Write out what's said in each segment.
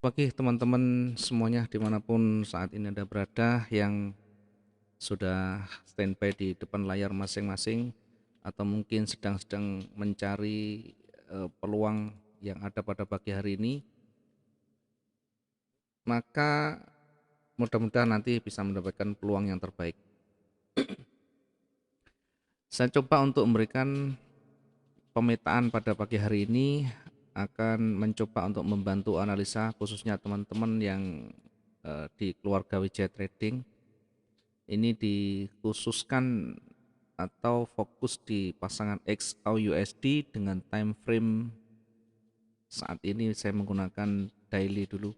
Pagi teman-teman semuanya dimanapun saat ini Anda berada yang sudah standby di depan layar masing-masing atau mungkin sedang mencari peluang yang ada pada pagi hari ini, maka mudah-mudahan nanti bisa mendapatkan peluang yang terbaik. Saya coba untuk memberikan pemetaan pada pagi hari ini, akan mencoba untuk membantu analisa khususnya teman-teman yang di keluarga Wijaya Trading. Ini dikhususkan atau fokus di pasangan XAUUSD dengan time frame saat ini saya menggunakan daily dulu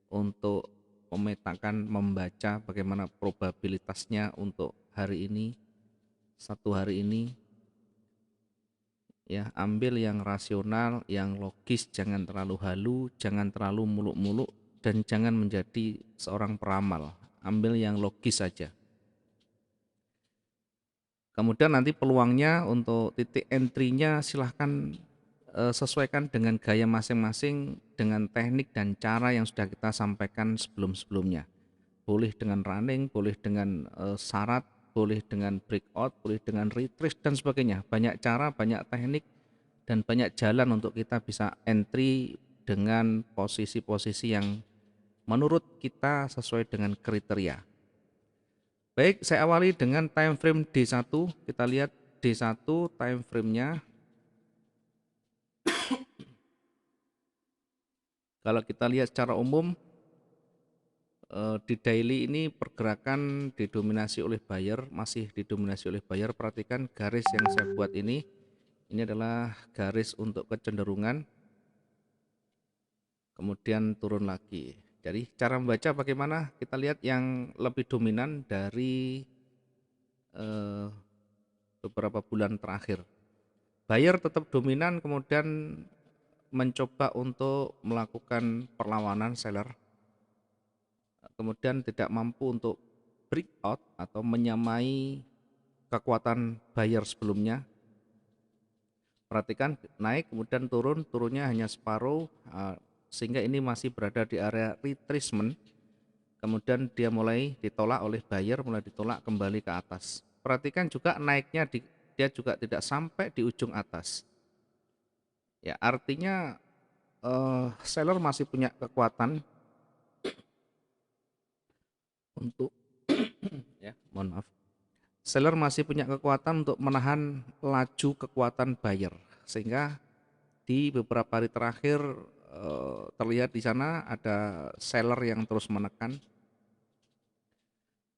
untuk memetakan, membaca bagaimana probabilitasnya untuk hari ini, satu hari ini. Ya, ambil yang rasional, yang logis, jangan terlalu halu, jangan terlalu muluk-muluk, dan jangan menjadi seorang peramal. Ambil yang logis saja. Kemudian nanti peluangnya untuk titik entry-nya silahkan sesuaikan dengan gaya masing-masing, dengan teknik dan cara yang sudah kita sampaikan sebelum-sebelumnya. Boleh dengan running, boleh dengan syarat, boleh dengan breakout, boleh dengan retrace dan sebagainya. Banyak cara, banyak teknik, dan banyak jalan untuk kita bisa entry dengan posisi-posisi yang menurut kita sesuai dengan kriteria. Baik, saya awali dengan time frame D1. Kita lihat D1 time frame-nya. Kalau kita lihat secara umum di daily ini pergerakan didominasi oleh buyer, masih didominasi oleh buyer. Perhatikan garis yang saya buat ini. Ini adalah garis untuk kecenderungan, kemudian turun lagi. Jadi cara membaca bagaimana? Kita lihat yang lebih dominan dari eh, beberapa bulan terakhir. Buyer tetap dominan, kemudian mencoba untuk melakukan perlawanan seller, kemudian tidak mampu untuk breakout atau menyamai kekuatan buyer sebelumnya. Perhatikan naik kemudian turun, turunnya hanya separuh, sehingga ini masih berada di area retracement. Kemudian dia mulai ditolak oleh buyer, mulai ditolak kembali ke atas. Perhatikan juga naiknya dia juga tidak sampai di ujung atas. Ya, artinya seller masih punya kekuatan untuk ya, mohon maaf. Seller masih punya kekuatan untuk menahan laju kekuatan buyer, sehingga di beberapa hari terakhir terlihat di sana ada seller yang terus menekan.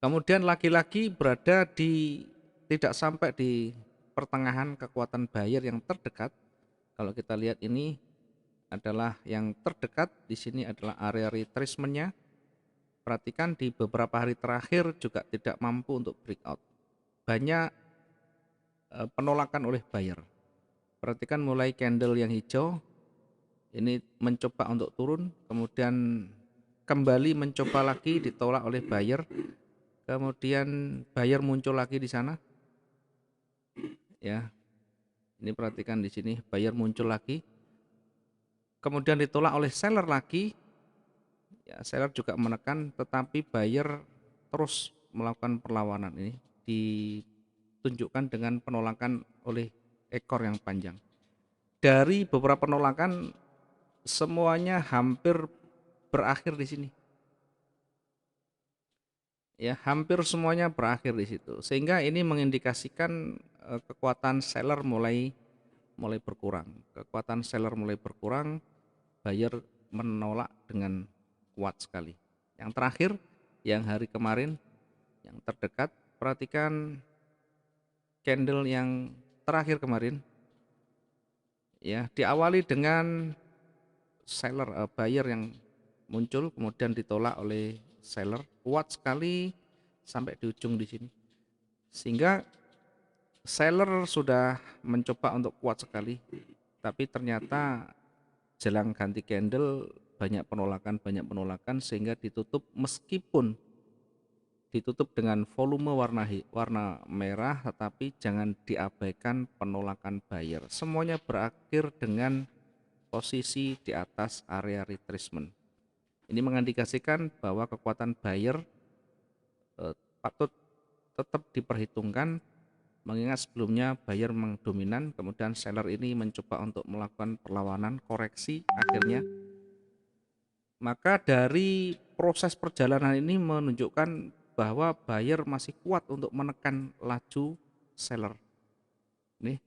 Kemudian lagi-lagi berada di tidak sampai di pertengahan kekuatan buyer yang terdekat. Kalau kita lihat ini adalah yang terdekat, di sini adalah area retracement-nya. Perhatikan di beberapa hari terakhir juga tidak mampu untuk breakout. Banyak penolakan oleh buyer. Perhatikan mulai candle yang hijau, ini mencoba untuk turun, kemudian kembali mencoba lagi ditolak oleh buyer, kemudian buyer muncul lagi di sana. Ya, ini perhatikan di sini buyer muncul lagi, kemudian ditolak oleh seller lagi. Ya, seller juga menekan, tetapi buyer terus melakukan perlawanan. Ini ditunjukkan dengan penolakan oleh ekor yang panjang. Dari beberapa penolakan semuanya hampir berakhir di sini. Ya, hampir semuanya berakhir di situ. Sehingga ini mengindikasikan kekuatan seller mulai berkurang. Kekuatan seller mulai berkurang, buyer menolak dengan kuat sekali. Yang terakhir, yang hari kemarin, yang terdekat, perhatikan candle yang terakhir kemarin. Ya, diawali dengan seller buyer yang muncul, kemudian ditolak oleh seller kuat sekali sampai di ujung di sini, sehingga seller sudah mencoba untuk kuat sekali, tapi ternyata jelang ganti candle banyak penolakan sehingga ditutup, meskipun ditutup dengan volume warna merah, tetapi jangan diabaikan penolakan buyer. Semuanya berakhir dengan posisi di atas area retracement. Ini mengindikasikan bahwa kekuatan buyer patut tetap diperhitungkan, mengingat sebelumnya buyer mendominan, kemudian seller ini mencoba untuk melakukan perlawanan koreksi akhirnya. Maka dari proses perjalanan ini menunjukkan bahwa buyer masih kuat untuk menekan laju seller. Nih,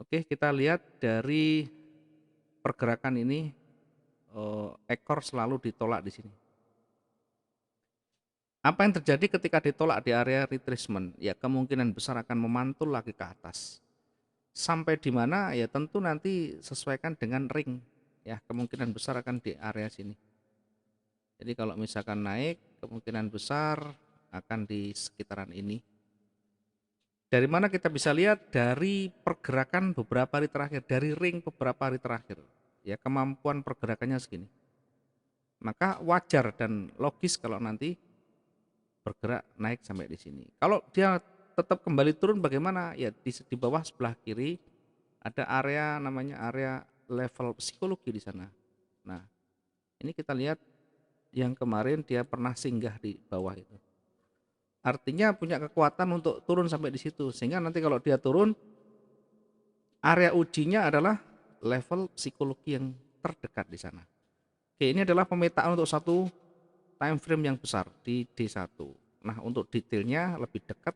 oke, kita lihat dari pergerakan ini, ekor selalu ditolak di sini. Apa yang terjadi ketika ditolak di area retracement? Ya, kemungkinan besar akan memantul lagi ke atas. Sampai di mana? Ya tentu nanti sesuaikan dengan ring. Ya, kemungkinan besar akan di area sini. Jadi kalau misalkan naik, kemungkinan besar akan di sekitaran ini. Dari mana kita bisa lihat? Dari pergerakan beberapa hari terakhir, dari ring beberapa hari terakhir. Ya, kemampuan pergerakannya segini. Maka wajar dan logis kalau nanti bergerak naik sampai di sini. Kalau dia tetap kembali turun bagaimana? Ya di bawah sebelah kiri ada area namanya area level psikologi di sana. Nah, ini kita lihat yang kemarin dia pernah singgah di bawah itu. Artinya punya kekuatan untuk turun sampai di situ. Sehingga nanti kalau dia turun, area ujinya adalah level psikologi yang terdekat di sana. Oke, ini adalah pemetaan untuk satu time frame yang besar di D1. Nah, untuk detailnya lebih dekat,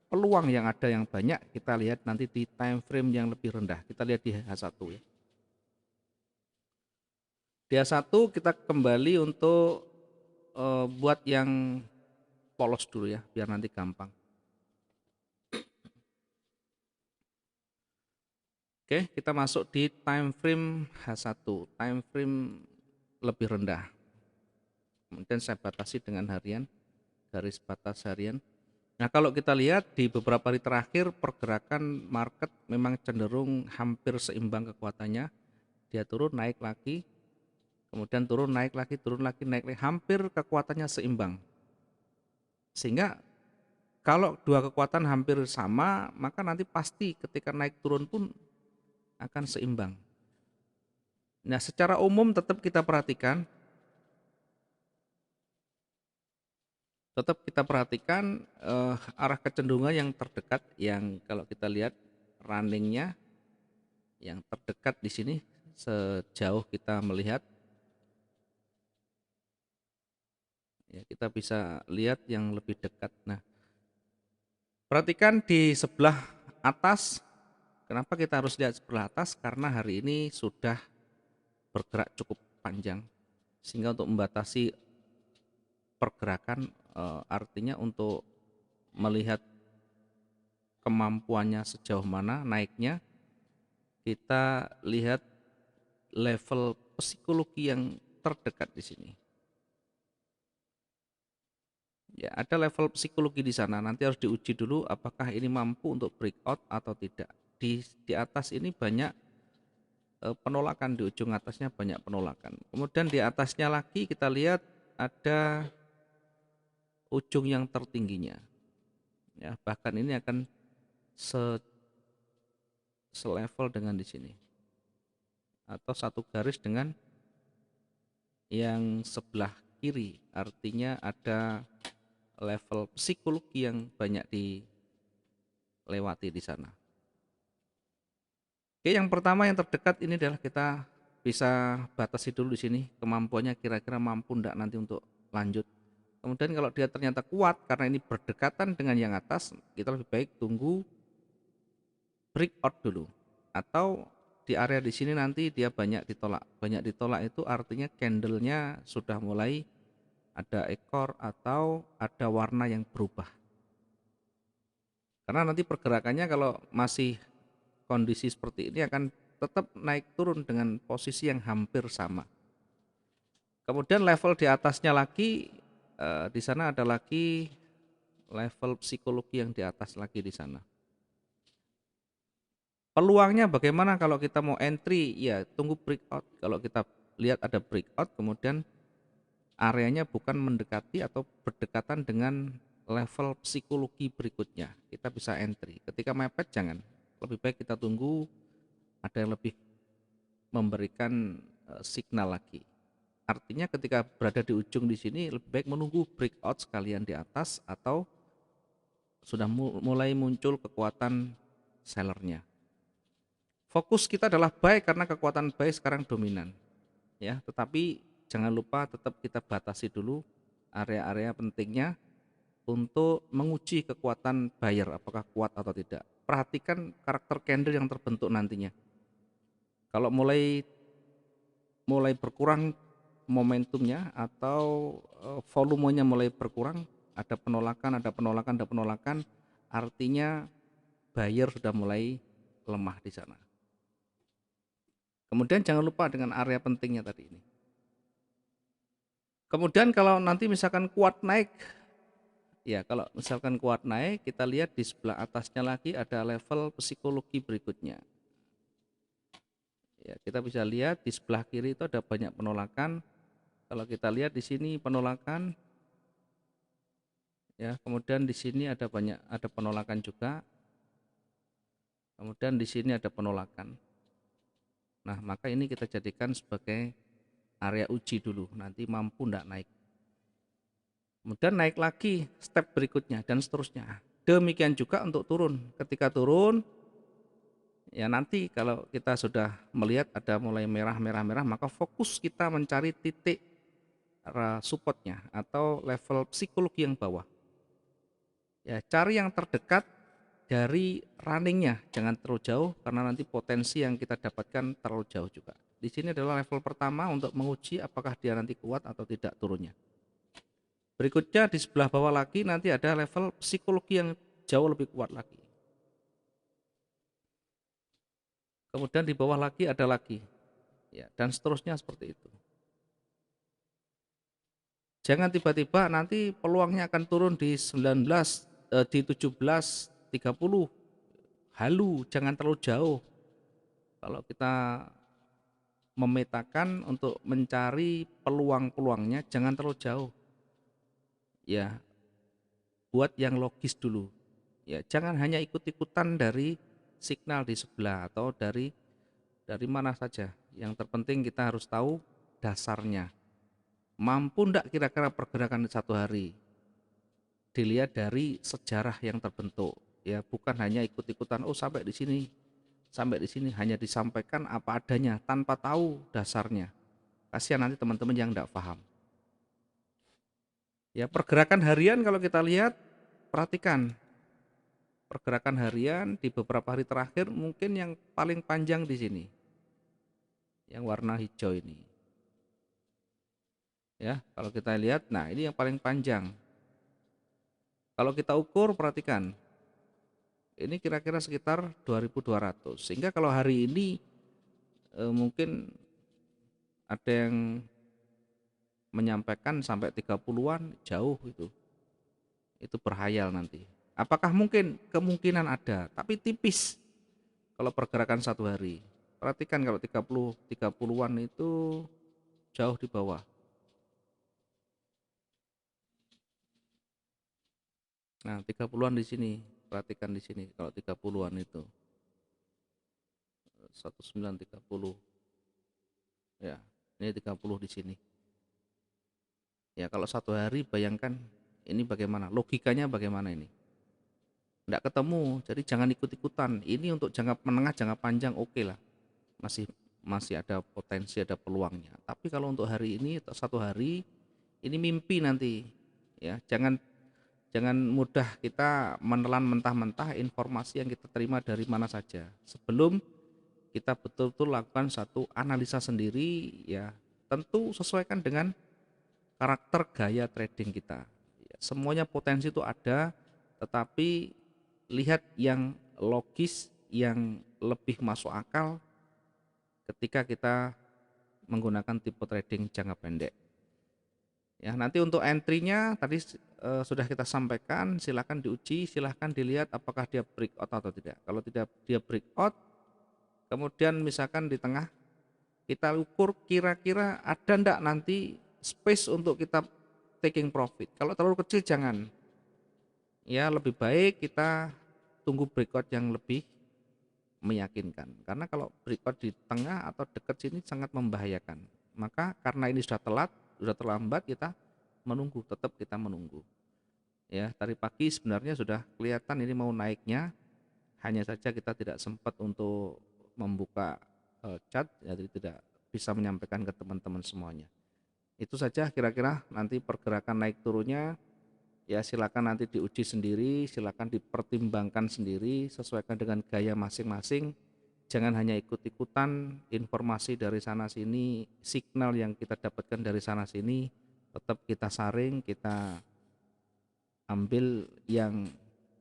peluang yang ada yang banyak kita lihat nanti di time frame yang lebih rendah. Kita lihat di H1 ya. Di H1 kita kembali untuk buat yang polos dulu ya, biar nanti gampang. Oke, kita masuk di time frame H1, time frame lebih rendah. Kemudian saya batasi dengan harian, garis batas harian. Nah, kalau kita lihat di beberapa hari terakhir pergerakan market memang cenderung hampir seimbang kekuatannya. Dia turun naik lagi, kemudian turun naik lagi, turun lagi naik lagi, hampir kekuatannya seimbang. Sehingga kalau dua kekuatan hampir sama, maka nanti pasti ketika naik turun pun akan seimbang. Nah, secara umum tetap kita perhatikan arah kecenderungan yang terdekat, yang kalau kita lihat runningnya yang terdekat di sini sejauh kita melihat ya, kita bisa lihat yang lebih dekat. Nah, perhatikan di sebelah atas. Kenapa kita harus lihat sebelah atas? Karena hari ini sudah bergerak cukup panjang, sehingga untuk membatasi pergerakan artinya untuk melihat kemampuannya sejauh mana naiknya, kita lihat level psikologi yang terdekat di sini. Ya, ada level psikologi di sana. Nanti harus diuji dulu apakah ini mampu untuk breakout atau tidak. Di atas ini banyak penolakan, di ujung atasnya banyak penolakan. Kemudian di atasnya lagi kita lihat ada ujung yang tertingginya. Ya, bahkan ini akan selevel dengan di sini. Atau satu garis dengan yang sebelah kiri. Artinya ada level psikologi yang banyak dilewati di sana. Oke, yang pertama yang terdekat ini adalah kita bisa batasi dulu di sini kemampuannya kira-kira mampu enggak nanti untuk lanjut. Kemudian kalau dia ternyata kuat karena ini berdekatan dengan yang atas, kita lebih baik tunggu breakout dulu. Atau di area di sini nanti dia banyak ditolak. Banyak ditolak itu artinya candlenya sudah mulai ada ekor atau ada warna yang berubah. Karena nanti pergerakannya kalau masih kondisi seperti ini akan tetap naik turun dengan posisi yang hampir sama. Kemudian level di atasnya lagi, di sana ada lagi level psikologi yang di atas lagi di sana. Peluangnya bagaimana kalau kita mau entry? Ya tunggu breakout. Kalau kita lihat ada breakout, kemudian areanya bukan mendekati atau berdekatan dengan level psikologi berikutnya, kita bisa entry. Ketika mepet jangan, lebih baik kita tunggu ada yang lebih memberikan signal lagi. Artinya ketika berada di ujung di sini lebih baik menunggu breakout sekalian di atas atau sudah mulai muncul kekuatan sellernya. Fokus kita adalah buy karena kekuatan buy sekarang dominan, ya. Tetapi jangan lupa tetap kita batasi dulu area-area pentingnya untuk menguji kekuatan buyer apakah kuat atau tidak. Perhatikan karakter candle yang terbentuk nantinya. Kalau mulai mulai berkurang momentumnya atau volumenya mulai berkurang, ada penolakan, ada penolakan, ada penolakan, artinya buyer sudah mulai lemah di sana. Kemudian jangan lupa dengan area pentingnya tadi ini. Kemudian kalau nanti misalkan kuat naik, ya kalau misalkan kuat naik, kita lihat di sebelah atasnya lagi ada level psikologi berikutnya. Ya, kita bisa lihat di sebelah kiri itu ada banyak penolakan. Kalau kita lihat di sini penolakan, ya, kemudian di sini ada penolakan juga. Kemudian di sini ada penolakan. Nah, maka ini kita jadikan sebagai area uji dulu, nanti mampu enggak naik. Kemudian naik lagi step berikutnya dan seterusnya. Demikian juga untuk turun. Ketika turun, ya nanti kalau kita sudah melihat ada mulai merah, maka fokus kita mencari titik supportnya atau level psikologi yang bawah. Ya, cari yang terdekat dari runningnya, jangan terlalu jauh karena nanti potensi yang kita dapatkan terlalu jauh juga. Di sini adalah level pertama untuk menguji apakah dia nanti kuat atau tidak turunnya. Berikutnya di sebelah bawah lagi nanti ada level psikologi yang jauh lebih kuat lagi. Kemudian di bawah lagi ada lagi, ya, dan seterusnya seperti itu. Jangan tiba-tiba nanti peluangnya akan turun di 19, di 17.30. Halu, jangan terlalu jauh. Kalau kita memetakan untuk mencari peluang-peluangnya jangan terlalu jauh. Ya, buat yang logis dulu. Ya, jangan hanya ikut-ikutan dari signal di sebelah atau dari mana saja. Yang terpenting kita harus tahu dasarnya. Mampu enggak kira-kira pergerakan di satu hari? Dilihat dari sejarah yang terbentuk. Ya, bukan hanya ikut-ikutan sampai di sini hanya disampaikan apa adanya tanpa tahu dasarnya. Kasihan nanti teman-teman yang enggak paham. Ya, pergerakan harian kalau kita lihat, perhatikan pergerakan harian di beberapa hari terakhir mungkin yang paling panjang di sini, yang warna hijau ini. Ya, kalau kita lihat, nah ini yang paling panjang. Kalau kita ukur, perhatikan, ini kira-kira sekitar 2.200. Sehingga kalau hari ini mungkin ada yang menyampaikan sampai 30-an, jauh itu. Itu berhayal nanti. Apakah mungkin? Kemungkinan ada, tapi tipis kalau pergerakan satu hari. Perhatikan kalau 30-an itu jauh di bawah. Nah, 30-an di sini. Perhatikan di sini kalau 30-an itu. 1930. Ya, ini 30 di sini. Ya, kalau satu hari bayangkan ini bagaimana? Logikanya bagaimana ini? Enggak ketemu, jadi jangan ikut-ikutan. Ini untuk jangka menengah, jangka panjang oke lah. Masih ada potensi, ada peluangnya. Tapi kalau untuk hari ini satu hari ini mimpi nanti. Ya, jangan mudah kita menelan mentah-mentah informasi yang kita terima dari mana saja. Sebelum kita betul-betul lakukan satu analisa sendiri, ya tentu sesuaikan dengan karakter gaya trading kita. Ya, semuanya potensi itu ada, tetapi lihat yang logis, yang lebih masuk akal ketika kita menggunakan tipe trading jangka pendek. Ya, nanti untuk entry-nya tadi sudah kita sampaikan, silahkan diuji, silahkan dilihat apakah dia breakout atau tidak. Kalau tidak dia breakout, kemudian misalkan di tengah kita ukur kira-kira ada ndak nanti space untuk kita taking profit. Kalau terlalu kecil jangan. Ya, lebih baik kita tunggu breakout yang lebih meyakinkan. Karena kalau breakout di tengah atau dekat sini sangat membahayakan. Maka karena ini sudah telat, sudah terlambat, kita menunggu, tetap kita menunggu. Ya, tadi pagi sebenarnya sudah kelihatan ini mau naiknya, hanya saja kita tidak sempat untuk membuka chart, jadi tidak bisa menyampaikan ke teman-teman semuanya. Itu saja kira-kira, nanti pergerakan naik turunnya ya silakan nanti diuji sendiri, silakan dipertimbangkan sendiri, sesuaikan dengan gaya masing-masing. Jangan hanya ikut-ikutan informasi dari sana sini, signal yang kita dapatkan dari sana sini, tetap kita saring, kita ambil yang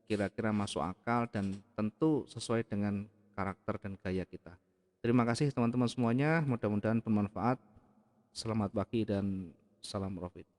kira-kira masuk akal dan tentu sesuai dengan karakter dan gaya kita. Terima kasih teman-teman semuanya, mudah-mudahan bermanfaat. Selamat pagi dan salam profit.